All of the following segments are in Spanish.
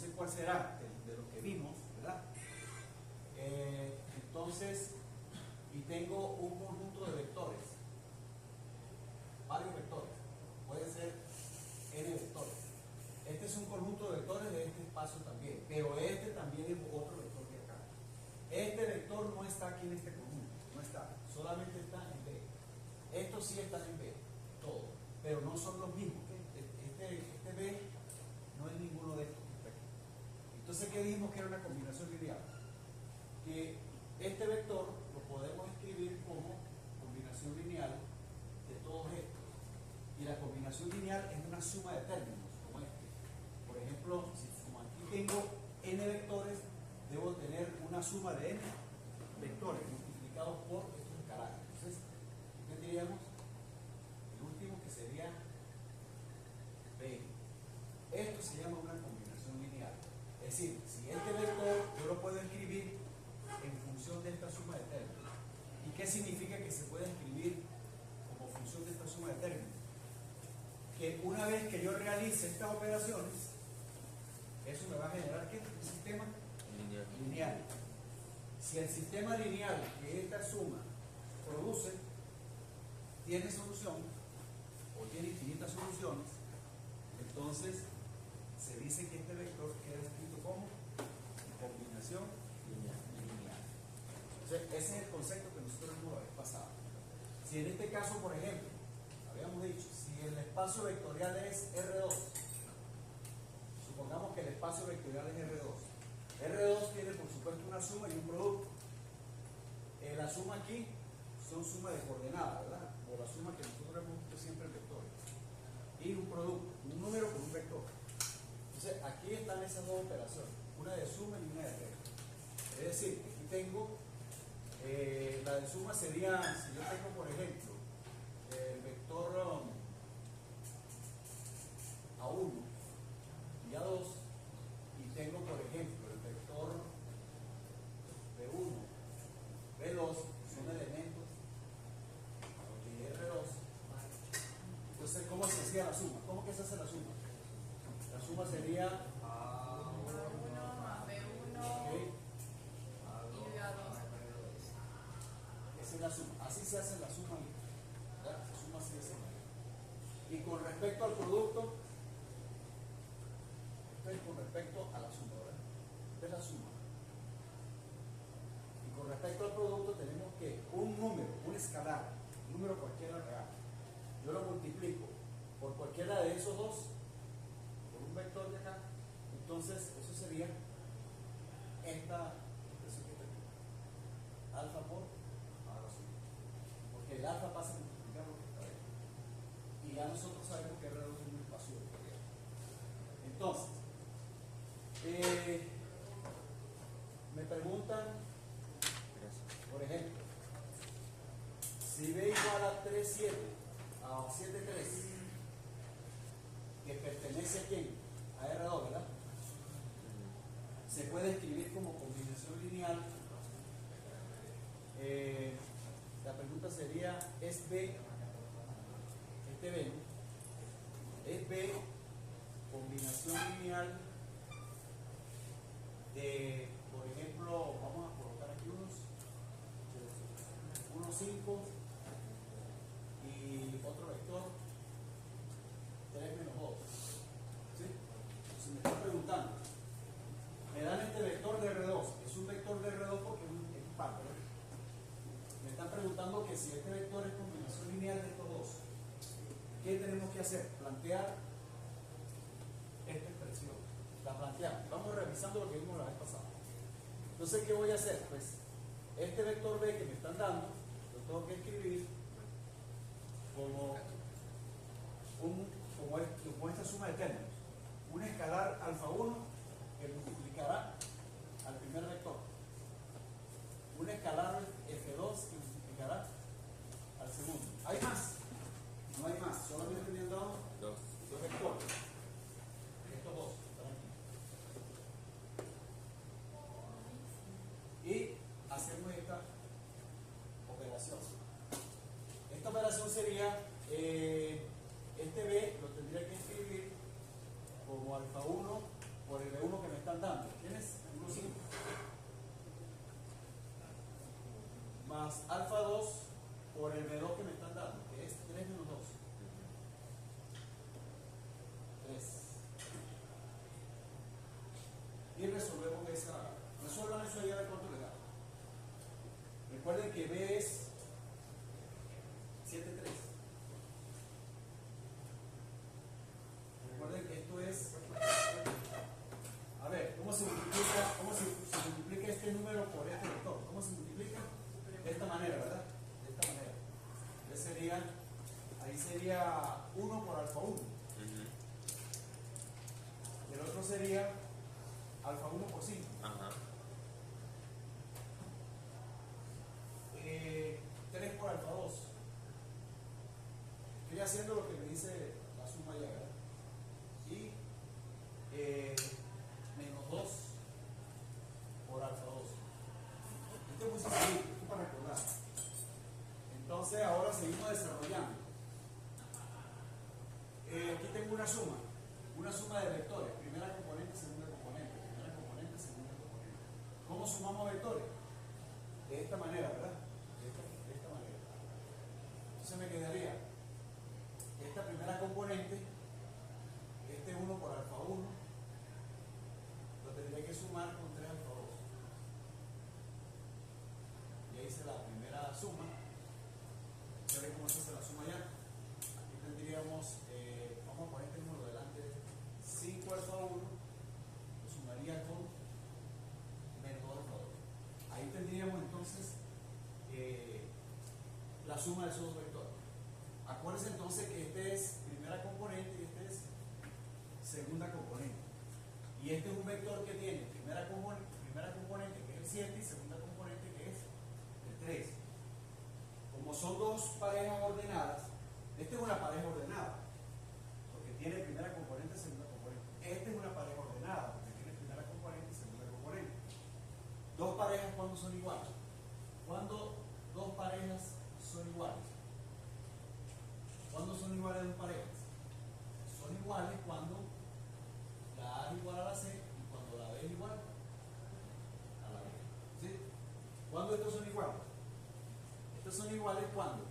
sé cuál será de lo que vimos, ¿verdad? Entonces, y tengo un conjunto de vectores, varios vectores, puede ser n vectores. Este es un conjunto de vectores de este espacio también, pero este también es otro vector de acá. Este vector no está aquí en este conjunto, no está, solamente está en B. Estos sí están en B, todo, pero no son los mismos. Este B no es ninguno de estos. Entonces, ¿qué dijimos que era una combinación lineal? Que este vector lo podemos escribir como combinación lineal de todos estos. Y la combinación lineal es una suma de términos, como este. Por ejemplo, si como aquí tengo n vectores, debo tener una suma de n vectores multiplicados por estos escalares. Entonces, ¿qué tendríamos? El último que sería B. Esto se llama una combinación lineal. Es decir, si este vector yo lo puedo escribir en función de esta suma de términos. ¿Y qué significa que se puede escribir como función de esta suma de términos? Que una vez que yo realice estas operaciones, eso me va a generar ¿qué? Un sistema lineal. Si el sistema lineal que esta suma produce tiene solución o tiene infinitas soluciones, entonces se dice que este vector queda escrito como combinación lineal. Entonces, ese es el concepto que nosotros vimos la vez pasada. Si en este caso, por ejemplo, habíamos dicho, si el espacio vectorial es R2, supongamos que el espacio vectorial es R2. R2 tiene, por supuesto, una suma y un producto. La suma aquí son sumas de coordenadas, ¿verdad? O la suma que nosotros hemos visto siempre en vectores. Y un producto, un número con un vector. Entonces, aquí están esas dos operaciones, una de suma y una de resta. Es decir, aquí tengo, la de suma sería, si yo tengo, por ejemplo, el vector A1 y A2, y tengo, por ejemplo, el vector B1, B2, son elementos de R2. Entonces, ¿cómo se hacía la suma? ¿Cómo que se hace la suma? La suma sería A1 más B1 okay, y A2. esa es la suma. Así se hace la suma, ¿verdad? Se suma así de esa manera. Y con respecto al producto, esto es con respecto a la suma, ¿verdad? Esta es la suma. Y con respecto al producto tenemos que un número, un escalar, un número cualquiera real, yo lo multiplico por cualquiera de esos dos, por un vector de acá, entonces eso sería esta expresión que tengo, alfa por a la suma, porque el alfa pasa a multiplicar lo que está ahí, y ya nosotros sabemos que R2 es un espacio vectorial. Entonces, me preguntan, por ejemplo, si B igual a 3,7 a 7,3, que pertenece a quién? A R2, ¿verdad? Se puede escribir como combinación lineal. La pregunta sería, ¿es B, este B, ¿no? ¿Es B combinación lineal de, por ejemplo, vamos a colocar aquí unos 5 y otro vector 3 menos 2? ¿Sí? Si me están preguntando, me dan este vector de R2, es un vector de R2 porque es un par, ¿verdad? Me están preguntando que si este vector es combinación lineal de estos dos, ¿qué tenemos que hacer? Plantear esta expresión. La planteamos. Vamos revisando lo que vimos la vez pasada. Entonces, ¿qué voy a hacer? Pues, este vector B que me están dando, lo tengo que escribir como esta suma de términos. Un escalar alfa 1 que multiplicará al primer vector. Un escalar F2 que multiplicará al segundo. ¿Hay más? No hay más, solamente me han dado dos vectores. Estos dos están aquí. Y hacemos esta operación. Esta operación sería, este B lo tendría que escribir como alfa 1 por el B1 que me están dando. ¿Tienes? 1,5. Más alfa 2 por el B2 que me están dando, que es 3 menos 2. 3. Y resolvemos esa. Resuelvan eso y a ver cuánto le da. Recuerden que B es 7,3. Recuerden que esto es. A ver, ¿cómo se multiplica este número por este vector? ¿Cómo se multiplica? De esta manera, ¿verdad? De esta manera. Entonces ahí sería 1 por alfa 1. Y el otro sería alfa 1 por 5. Ajá. 3 por alfa 2. Estoy haciendo lo que me dice la suma ya, ¿verdad? Y menos 2 por alfa 2. Esto es muy sencillo, esto es para recordar. Entonces ahora seguimos desarrollando. Aquí tengo una suma de vectores, primera componente, segunda componente, primera componente, segunda componente. ¿Cómo sumamos vectores? De esta manera, ¿verdad? De esta manera. Entonces me quedaría esta primera componente, este 1 por alfa 1, lo tendría que sumar con 3 alfa 2. Ya hice la primera suma. Ya ven cómo se hace la suma ya. Aquí tendríamos, vamos a poner este número delante, 5 alfa 1, lo sumaría con menos 2 alfa 2. Ahí tendríamos entonces la suma de esos dos vectores. Acuérdense entonces que este es primera componente y este es segunda componente. Y este es un vector que tiene primera componente que es el 7 y segunda componente que es el 3. Como son dos parejas ordenadas, esta es una pareja ordenada, porque tiene primera componente y segunda componente. Esta es una pareja ordenada, porque tiene primera componente y segunda componente. Dos parejas, ¿cuándo son iguales? Cuando dos parejas son iguales. ¿Cuándo son iguales dos parejas? Son iguales cuando la A es igual a la C y cuando la B es igual a la B. ¿Sí? ¿Cuándo estos son iguales? Estos son iguales cuando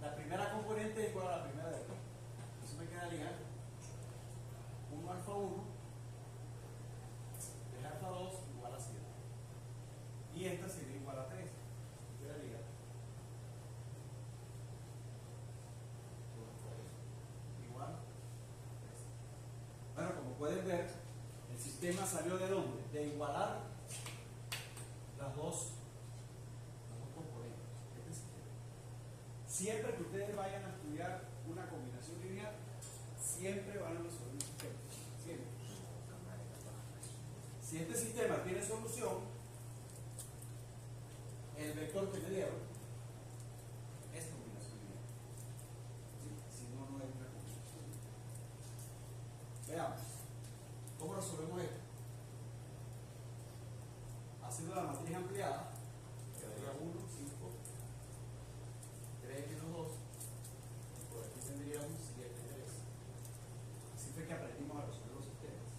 la primera componente es igual a la primera de aquí. Eso me quedaría 1 alfa 1, 3 alfa 2 igual a 7. Y esta sería igual a 3. Me quedaría igual a 3. Bueno, como pueden ver, el sistema salió de dónde? De igualar las dos componentes. Este sistema. Siempre que ustedes vayan a estudiar una combinación lineal, siempre van a resolver un sistema. Siempre. Si este sistema tiene solución, el vector que me dieron es combinación lineal. ¿Sí? Si no, no es una combinación. Veamos. ¿Cómo resolvemos esto? Haciendo la matriz ampliada, quedaría 1, 5, 3 menos 2. Y por aquí tendríamos 7, 3. Así fue que aprendimos a resolver los sistemas.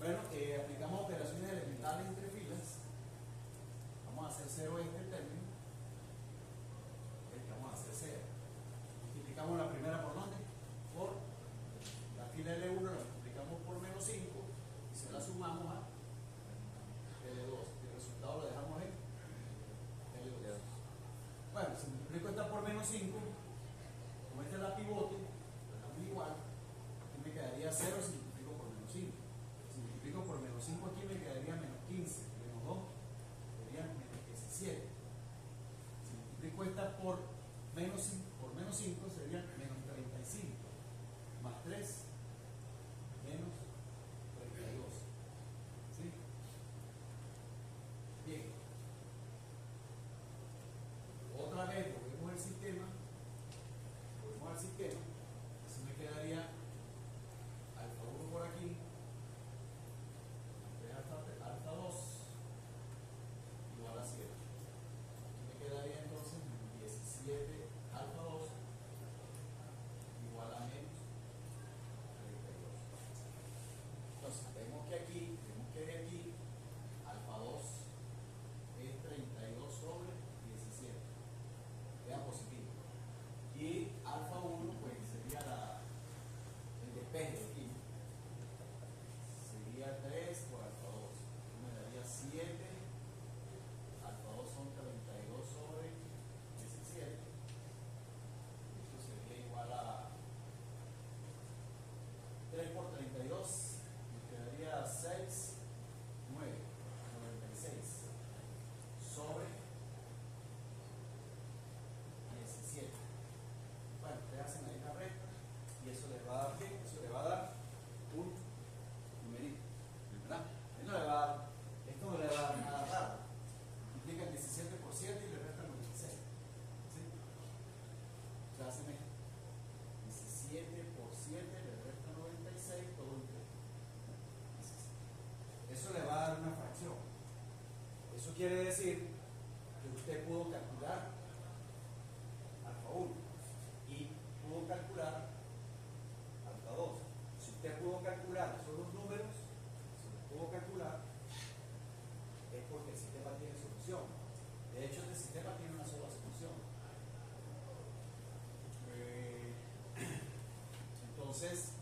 Bueno, aplicamos operaciones elementales entre filas. Vamos a hacer 0 este término. Vamos a hacer 0. Multiplicamos la primera por dónde? Por la fila L1, la multiplicamos por menos 5 y se la sumamos a L2. Y el resultado lo dejamos en L2. Bueno, si multiplico esta por menos 5, como esta es la pivote, lo dejamos igual. Aquí me quedaría 0 si multiplico por menos 5. Si multiplico por menos 5 aquí me quedaría menos 15. Menos 2 sería menos 17. Si multiplico esta por menos 5 sería menos 35. Más 3, menos 32. ¿Sí? Bien. Otra vez volvemos al sistema. Así me quedaría alfa 1 por aquí, 3 alfa 2 igual a 7. Aquí me quedaría entonces 17 alfa 2 igual a menos 32. decir que usted pudo calcular alfa 1 y pudo calcular alfa 2. Si usted pudo calcular esos dos números, si los pudo calcular, es porque el sistema tiene solución. De hecho, este sistema tiene una sola solución. Entonces,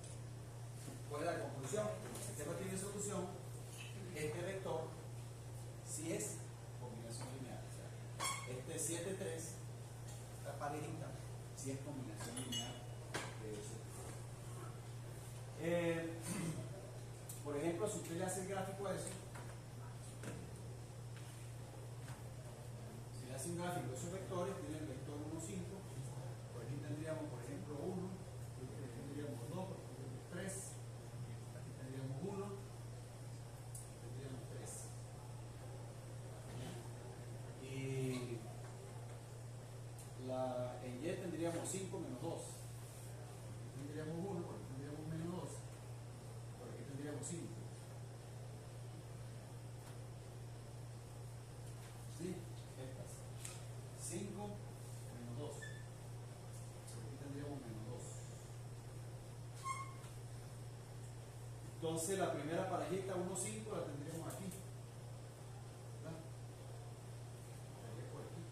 ¿cuál es la conclusión? Como el sistema tiene solución, este vector sí es combinación lineal. O sea, este 7, 3, esta parejita, sí es combinación lineal de eso. Por ejemplo, si usted le hace el gráfico a eso, si le hace un gráfico de esos vectores, tiene el vector 1, 5, por aquí tendríamos, por ejemplo, 1, aquí tendríamos 2, aquí tendríamos 3, aquí tendríamos 1, aquí tendríamos 3. Y en Y tendríamos 5 menos 2. Aquí tendríamos 1, por aquí tendríamos menos 2, por aquí tendríamos 5. ¿Sí? Estas. 5 menos 2. Por aquí tendríamos menos 2. Entonces la primera parejita 1, 5 la tendríamos aquí. ¿Verdad? Estaría por aquí.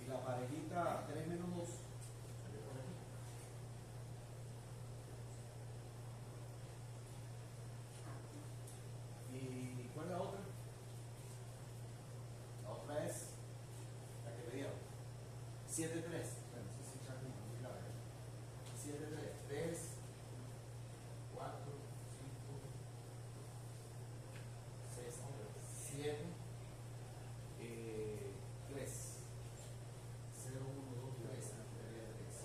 Y la parejita 3 menos 2 estaría por aquí. ¿Y cuál es la otra? La otra es la que me dieron. 7, 3. Bueno, sí, sí, ya muy claro. 7, 3. 3, 4, 5, 6, 7, 3. 0, 1, 2, 3. Sería 3.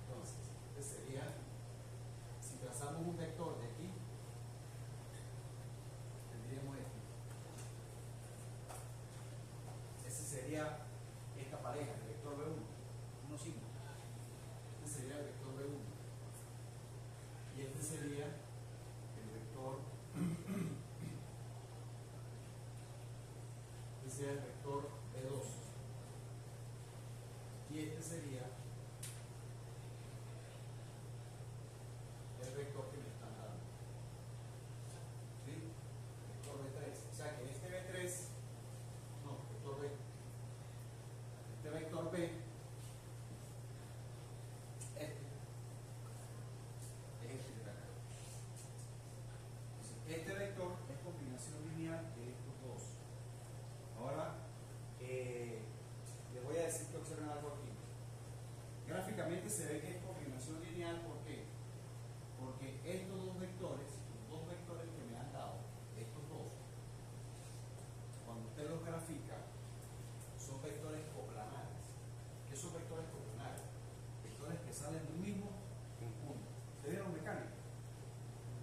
Entonces, este sería, si trazamos un vector de aquí, tendríamos este. Ese sería esta pareja, el vector B1, 1, 5. Este sería el vector B1. Y este sería el vector, este sería el vector B2. Y este sería el vector que me están dando. ¿Sí? Vector B3. O sea que este B3, no, vector B. Este vector B, este, es este de acá. Entonces, este vector es combinación lineal de estos dos. Ahora, les voy a decir que observen algo aquí. Gráficamente se ve que es combinación lineal, ¿por qué? Porque estos dos vectores, los dos vectores que me han dado, estos dos, cuando usted los grafica, son vectores coplanares. ¿Qué son vectores coplanares? Vectores que salen del mismo punto. ¿Ustedes vieron mecánica?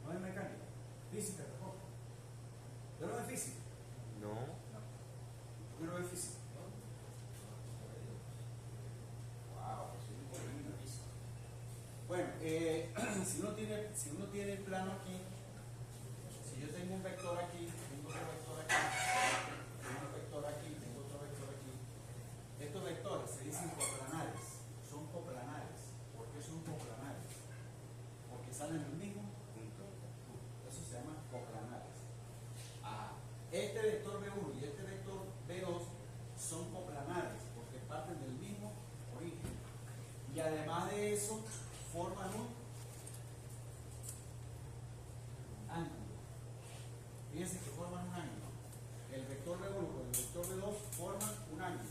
¿No es mecánica? Física tampoco. ¿Yo no es física? No. ¿Por qué no es física? Wow, soy un poquito física. Bueno, si uno tiene el plano aquí, si yo tengo un vector aquí, tengo otro vector aquí, tengo un vector aquí, tengo otro vector aquí, estos vectores se dicen coplanares, son coplanares. ¿Por qué son coplanares? Porque salen del mismo punto. Eso se llama coplanares. Este vector B1 y este vector B2 son coplanares porque parten del mismo origen. Y además de eso, forman un ángulo. Fíjense que forman un ángulo. El vector B1 con el vector B2 forman un ángulo.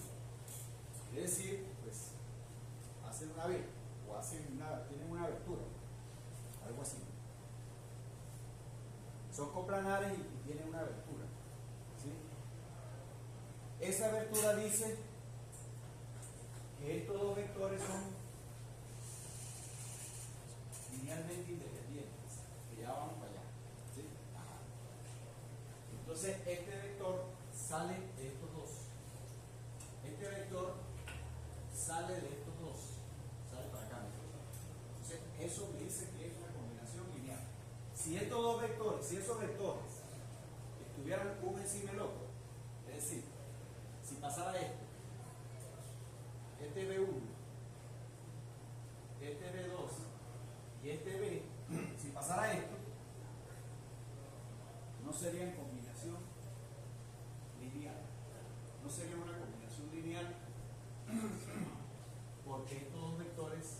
Es decir, pues, hacen una B o tienen una abertura. Algo así. Son coplanares y tienen una abertura. ¿Sí? Esa abertura dice que estos dos vectores son linealmente independientes, que ya vamos para allá. ¿Sí? Entonces, este vector sale de estos dos. Este vector sale de estos dos. Sale para acá. Entonces, eso me dice que es una combinación lineal. Si estos dos vectores, si esos vectores estuvieran uno encima del otro, es decir, si pasara esto, este B1, este B2 y este B, si pasara esto, no sería en combinación lineal. No sería una combinación lineal porque estos dos vectores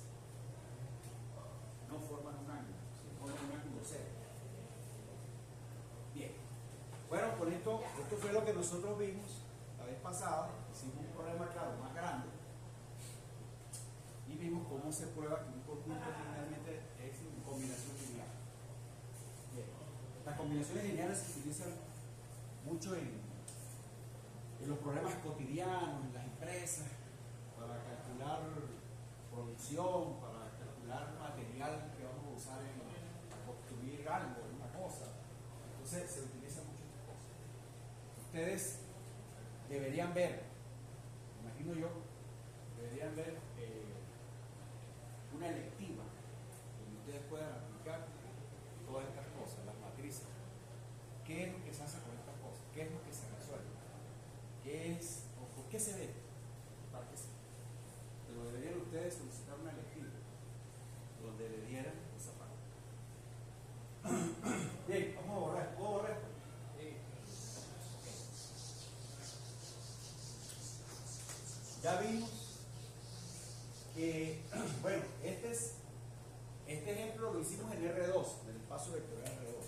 no forman un ángulo, forman un ángulo cero. Bien. Bueno, con esto fue lo que nosotros vimos la vez pasada. Hicimos un problema, claro, más grande. Y vimos cómo se prueba que un conjunto linealmente es en combinación lineal. Bien. Las combinaciones lineales se utilizan mucho en los problemas cotidianos, en las empresas, para calcular producción, para calcular material que vamos a usar para construir algo, una cosa. Entonces se utilizan mucho estas cosas. Ustedes deberían ver, imagino yo, deberían ver una electiva donde ustedes puedan aplicar todas estas cosas, las matrices. ¿Qué es lo que se hace con estas cosas? ¿Qué es lo que se resuelve? ¿Qué es o por qué se ve? ¿Para qué se ve? Pero deberían ustedes solicitar una electiva donde le dieran esa parte. Bien, vamos a borrar. ¿Puedo borrar? Ya vimos que, bueno, este ejemplo lo hicimos en R2, en el espacio vectorial R2.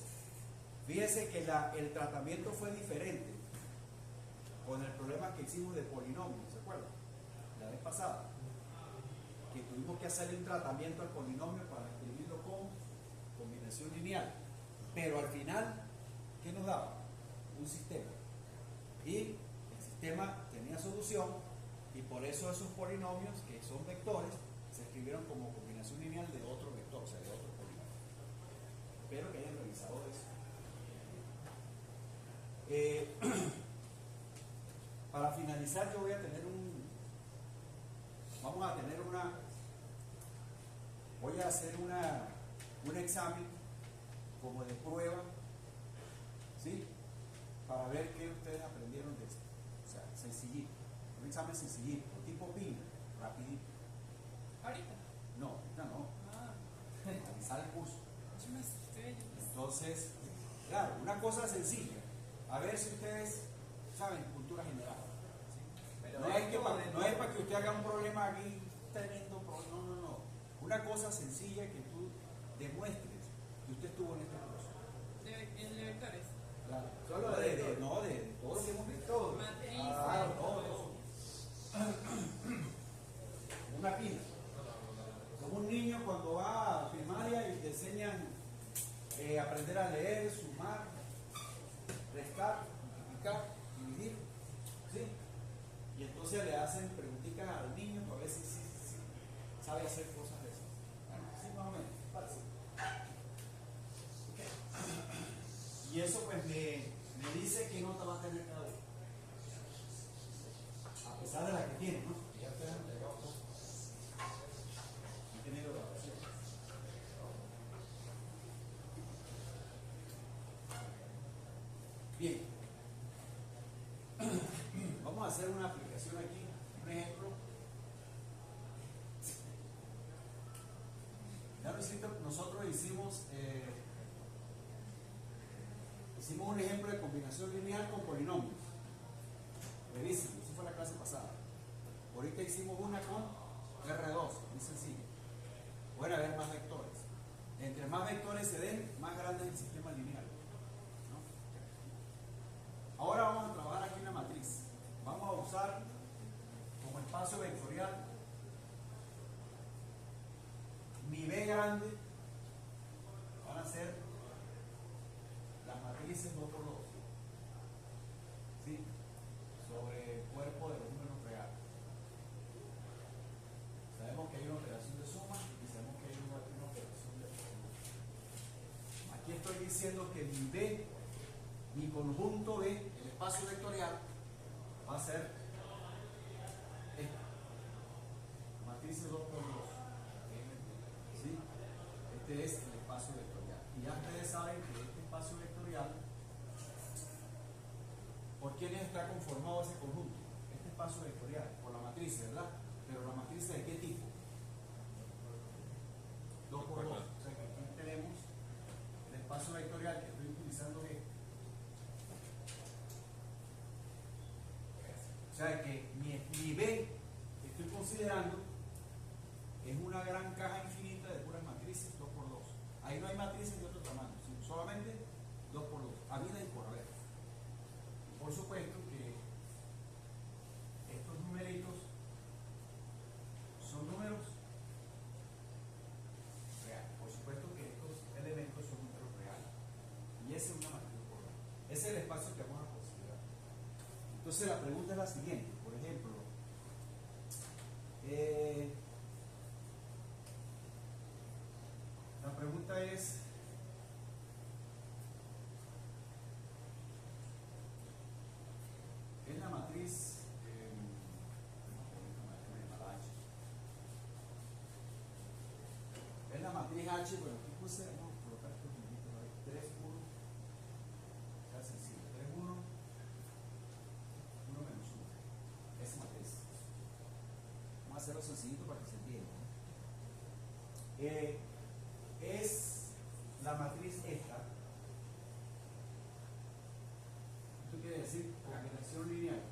Fíjense que el tratamiento fue diferente con el problema que hicimos de polinomios, ¿se acuerdan? La vez pasada, que tuvimos que hacerle un tratamiento al polinomio para escribirlo con combinación lineal. Pero al final, ¿qué nos daba? Un sistema. Y el sistema tenía solución. Y por eso esos polinomios, que son vectores, se escribieron como combinación lineal de otro vector, o sea, de otro polinomio. Espero que hayan revisado eso. Para finalizar, yo voy a tener voy a hacer un examen como de prueba, ¿sí? Para ver qué ustedes aprendieron de esto. O sea, sencillito. Un examen sencillito, tipo PIN, rapidito. ¿Ahorita? No, ahorita no. Analizar el curso. Yo me estoy. Entonces, claro, una cosa sencilla. A ver si ustedes saben cultura general. ¿Sí? No es para que usted haga un problema aquí, tremendo problema. No. Una cosa sencilla que tú demuestres que usted estuvo en este curso. ¿De vectores? Claro. Solo de todo lo que hemos visto. Matrices. Claro, todo. Una pila. Como un niño cuando va a primaria y te enseñan aprender a leer, sumar, restar, multiplicar, dividir. ¿Sí? Y entonces le hacen preguntitas al niño para ver si sabe hacer cosas de esas. Bueno, sí, más o menos. Parece. Okay. Y eso pues me dice qué nota va a tener cada uno. A pesar de la que tiene, ¿no? Ya ustedes han entregado cosas. Han tenido evaluación. Bien. Vamos a hacer una aplicación aquí, un ejemplo. Ya nosotros hicimos un ejemplo de combinación lineal con polinomios. Revisen, eso fue la clase pasada. Ahorita hicimos una con R2, muy sencillo. Pueden haber más vectores. Entre más vectores se den, más grande es el sistema lineal, ¿no? Ahora vamos a trabajar aquí una matriz. Vamos a usar como espacio vectorial mi B grande. Van a ser las matrices 2 por 2. ¿Sí? Sobre el cuerpo de los números reales. Sabemos que hay una operación de suma y sabemos que hay una operación de suma. Aquí estoy diciendo que mi B, mi conjunto B, el espacio vectorial, va a ser esta. Matrices 2 por 2. ¿Sí? Este es el espacio vectorial. Y ya ustedes saben que este espacio vectorial, ¿por quiénes está conformado ese conjunto? Este espacio vectorial, por la matriz, ¿verdad? Pero la matriz ¿de qué tipo? 2 por 2. O sea que aquí tenemos el espacio vectorial que estoy utilizando es. O sea que mi B que estoy considerando es una gran caja infinita de puras matrices 2 por 2. Ahí no hay matrices de otro tamaño, sino solamente 2 por 2, a vida y por haber. Por supuesto que estos numeritos son números reales. Por supuesto que estos elementos son números reales. Y esa es una matriz por dos. Ese es el espacio que vamos a considerar. Entonces la pregunta es la siguiente. Por ejemplo, la pregunta es, la matriz, es la matriz H, bueno, aquí puse, vamos a colocar estos numeritos ahí, 3, 1, sea sencillo, 3, 1, 1 menos 1, esa matriz. Vamos a hacerlo sencillito para que se entienda. Es la matriz esta. Esto quiere decir combinación lineal.